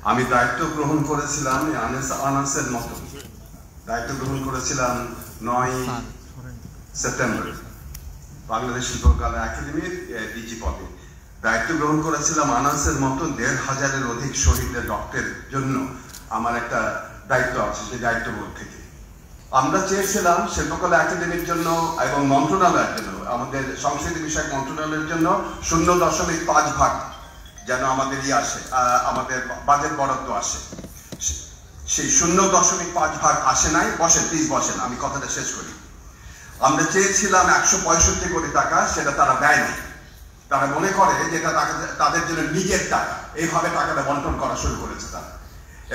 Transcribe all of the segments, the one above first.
আমি দায়িত্ব গ্রহণ করেছিলাম আনাসের মতো দায়িত্ব গ্রহণ করেছিলাম 9 সেপ্টেম্বর বাংলাদেশ শিল্পকলা একাডেমির ডিজি পদে দায়িত্ব গ্রহণ করেছিলাম আনাসের মতো 1,500-এর অধিক শহীদের রক্তের জন্য আমার একটা দায়িত্ব আছে সেই দায়িত্ববোধ থেকে আমরা চেয়েছিলাম শিল্পকলা একাডেমির জন্য এবং মন্ত্রণালয়ের জন্য আমাদের সংস্কৃতি বিষয়ক মন্ত্রণালয়ের জন্য 0.5 যেন আমাদের আসে আমাদের বাজেট বরাদ্দ আসে সেই 0.5 আসে নাই বসেন প্লিজ বসেন আমি কথাটা শেষ করি আমরা চেয়েছিলাম 165 কোটি টাকা সেটা তারা দেয় নাই তারা মনে করে যে এটা তাদের জন্য নিজের টাকা এইভাবে টাকাটা বন্টন করা শুরু করেছে তারা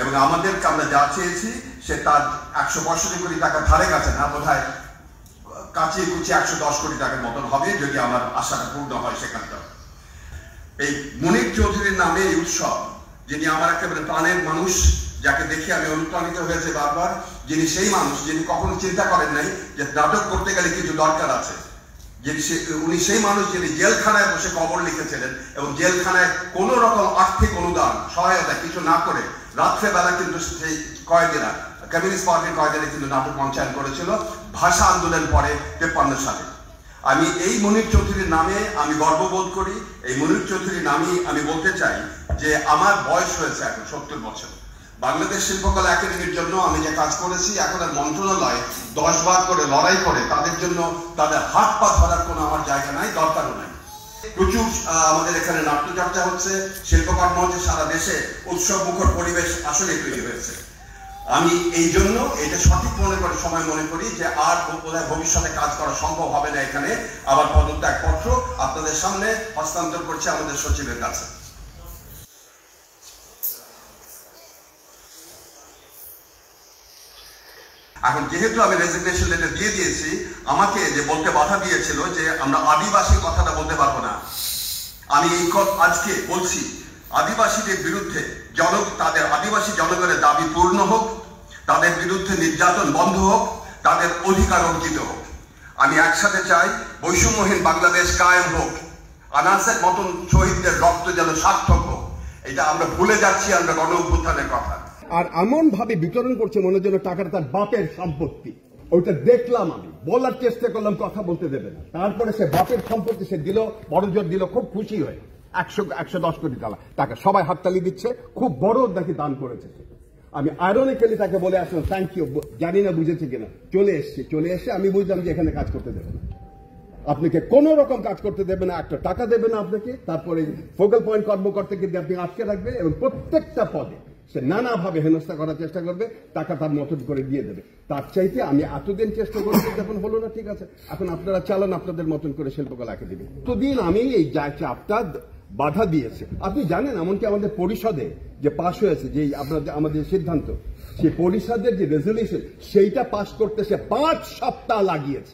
এবং আমাদেরকে আমরা যা চেয়েছি সে তার 165 কোটি টাকা ধারে কাছে না বোধহয় কাচিয়ে কুচিয়ে 110 কোটি টাকার মতন হবে যদি আমার আশাটা পূর্ণ হয় সেখানটা এই মুনির চৌধুরীর নামে এই উৎসব যিনি আমার একেবারে প্রাণের মানুষ যাকে দেখে আমি অনুপ্রাণিত হয়েছে বারবার যিনি সেই মানুষ যিনি কখনো চিন্তা করেন নাই যে নাটক করতে গেলে কিছু দরকার আছে উনি সেই মানুষ যিনি জেলখানায় বসে কবর লিখেছিলেন এবং জেলখানায় কোন রকম আর্থিক অনুদান সহায়তা কিছু না করে রাত্রেবেলা কিন্তু সেই কয়েদিরা কমিউনিস্ট পার্টির কয়েদিরা কিন্তু নাটক মঞ্চায়ন করেছিল ভাষা আন্দোলন পরে 53 সালে আমি এই মুনির চৌধুরীর নামে আমি গর্ববোধ করি এই মুনির চৌধুরীর নামে আমি বলতে চাই যে আমার বয়স হয়েছে এখন 70 বছর বাংলাদেশ শিল্পকলা একাডেমির জন্য আমি যে কাজ করেছি এখন আর মন্ত্রণালয় 10 বার করে লড়াই করে তাদের জন্য তাদের হাত পা ধরার কোনো আমার জায়গা নাই দরকারও নাই প্রচুর আমাদের এখানে নাট্যচর্চা হচ্ছে শিল্পকর্ম হচ্ছে সারা দেশে উৎসব মুখর পরিবেশ আসলে তৈরি হয়েছে আমি এই জন্য এটা সঠিক সময় মনে করি যে আর বোধহয় ভবিষ্যতে কাজ করা সম্ভব হবে না এখানে আবার পদত্যাগপত্র আপনাদের সামনে হস্তান্তর করছে আমাদের সচিবের কাছে এখন যেহেতু আমি রেজিগনেশন লেটার দিয়ে দিয়েছি আমাকে যে বলতে বাধা দিয়েছিল যে আমরা আদিবাসী কথাটা বলতে পারবো না আমি এই আজকে বলছি আদিবাসীদের বিরুদ্ধে তাদের আদিবাসী জনগণের দাবি পূর্ণ হোক তাদের বিরুদ্ধে নির্যাতন বন্ধ হোক তাদের অধিকার অর্জিত হোক আমি একসাথে চাই বৈষম্যহীন বাংলাদেশ কায়েম হোক আনাসের মতন শহীদদের রক্ত যেন সার্থক হোক এটা আমরা ভুলে যাচ্ছি আমরা গণ অভ্যুত্থানের কথা আর এমন ভাবে বিতরণ করছে মনে যেন টাকাটা তার বাপের সম্পত্তি ওইটা দেখলাম আমি বলার চেষ্টা করলাম কথা বলতে দেবে না তারপরে সে বাপের সম্পত্তি সে দিল বড় জোর দিল খুব খুশি হয়ে 110 কোটি টাকা সবাই হাততালি দিচ্ছে খুব বড় নাকি দান করেছে আমি আয়রনিক্যালি তাকে বলে আসলাম থ্যাংক ইউ জানি না বুঝেছে কিনা চলে এসে আমি বুঝলাম যে এখানে কাজ করতে দেবে না আপনাকে কোন রকম কাজ করতে দেবে না একটা টাকা দেবে না আপনাকে তারপরে ফোকাল পয়েন্ট কর্মকর্তাকে আপনি আটকে রাখবে এবং প্রত্যেকটা পদে সে নানাভাবে হেনস্থা করার চেষ্টা করবে টাকা তার মতন করে দিয়ে দেবে তার চাইতে আমি এতদিন চেষ্টা করছি যখন হলো না ঠিক আছে এখন আপনারা চালান আপনাদের মতন করে শিল্পকলা একাডেমি এতদিন আমি এই চাপটা বাধা দিয়েছে আপনি জানেন এমনকি আমাদের পরিষদে যে পাশ হয়েছে যে আমাদের সিদ্ধান্ত সেই পরিষদের যে রেজলিউশন সেইটা পাশ করতে সে 5 সপ্তাহ লাগিয়েছে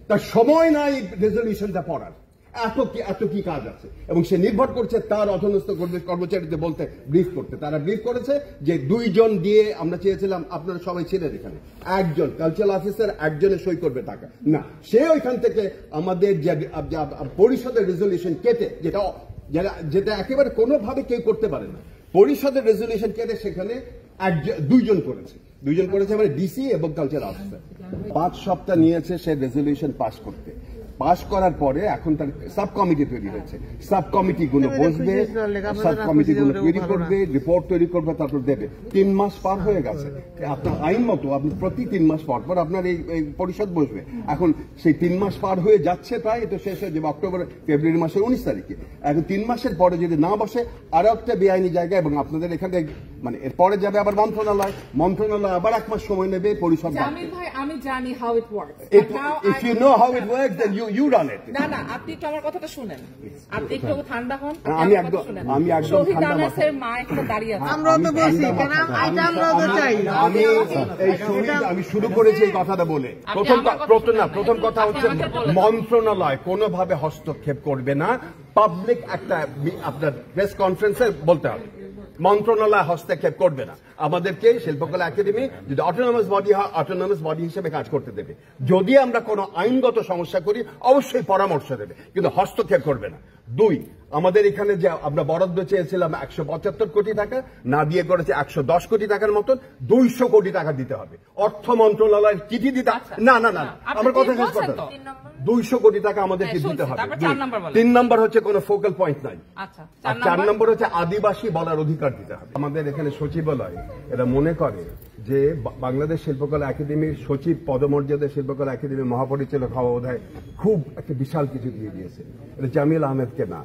তার সময় নাই রেজলিউশনটা পড়ার এত কি কাজ আছে এবং সে নির্ভর করছে তার অধীনস্থ কর্মচারীদের বলতে ব্রিফ করতে তারা ব্রিফ করেছে যে 2 জন দিয়ে আমরা চেয়েছিলাম আপনারা সবাই ছিলেন এখানে একজন কালচারাল অফিসার একজনে সই করবে টাকা না সে ওইখান থেকে আমাদের যে পরিষদের রেজলিউশন কেটে যেটা একেবারে কোনোভাবে কেউ করতে পারে না পরিষদের রেজলিউশন কেটে সেখানে 2 জন করেছে মানে ডিসি এবং কালচারাল অফিসার 5 সপ্তাহ নিয়েছে সে রেজলিউশন পাস করতে পাস করার পরে এখন তার সাব কমিটি তৈরি হয়েছে সাব কমিটিগুলো বসবে সাব কমিটিগুলো তৈরি করবে রিপোর্ট তৈরি করবে তারপর দেবে 3 মাস পার হয়ে গেছে আপনার আইন মতো আপনি প্রতি 3 মাস পর আপনার এই পরিষদ বসবে এখন সেই 3 মাস পার হয়ে যাচ্ছে প্রায় এটা শেষ হয়ে যাবে ফেব্রুয়ারি মাসের 19 তারিখে এখন 3 মাসের পরে যদি না বসে আরো একটা বেআইনি জায়গা এবং আপনাদের এখানে মানে এরপরে যাবে আবার মন্ত্রণালয় আবার 1 মাস সময় নেবে পরিষদ আমি জানি how it works if you know how it works then you run it না আপনি একটু আমার কথাটা শুনেন আপনি একটু ঠান্ডা হন আমি একদম শহীদ আনাসের মা এখানে দাঁড়িয়ে আছে আমরা তো বলছি কেন এটা আমরা তো চাই আমি শুরু করেছি এই কথাটা বলে প্রথম কথা হচ্ছে মন্ত্রণালয় কোনোভাবে হস্তক্ষেপ করবে না পাবলিক একটা আপনার প্রেস কনফারেন্সে বলতে হবে মন্ত্রণালয় হস্তক্ষেপ করবে না আমাদেরকে শিল্পকলা একাডেমি যদি অটোনমাস বডি হয় অটোনমাস বডি হিসেবে কাজ করতে দেবে যদি আমরা কোনো আইনগত সমস্যা করি অবশ্যই পরামর্শ দেবে কিন্তু হস্তক্ষেপ করবে না 2 আমাদের এখানে যে আমরা বরাদ্দ চেয়েছিলাম 175 কোটি টাকা, না দিয়ে করেছে 110 কোটি টাকার মতন, 200 কোটি টাকা দিতে হবে। অর্থ মন্ত্রণালয়ের চিঠি দিতে না না না আমার কথা শেষ করতে 200 কোটি টাকা আমাদেরকে দিতে হবে। 3 নম্বর হচ্ছে কোনো ফোকাল পয়েন্ট নাই। আর 4 নম্বর হচ্ছে আদিবাসী বলার অধিকার দিতে হবে। আমাদের এখানে সচিবালয় এরা মনে করে যে বাংলাদেশ শিল্পকলা একাডেমির সচিব পদমর্যাদা শিল্পকলা একাডেমির মহাপরিচালক হওয়া বোধহয় খুব একটা বিশাল কিছু দিয়ে দিয়েছে। এটা জামিল আহমেদকে না,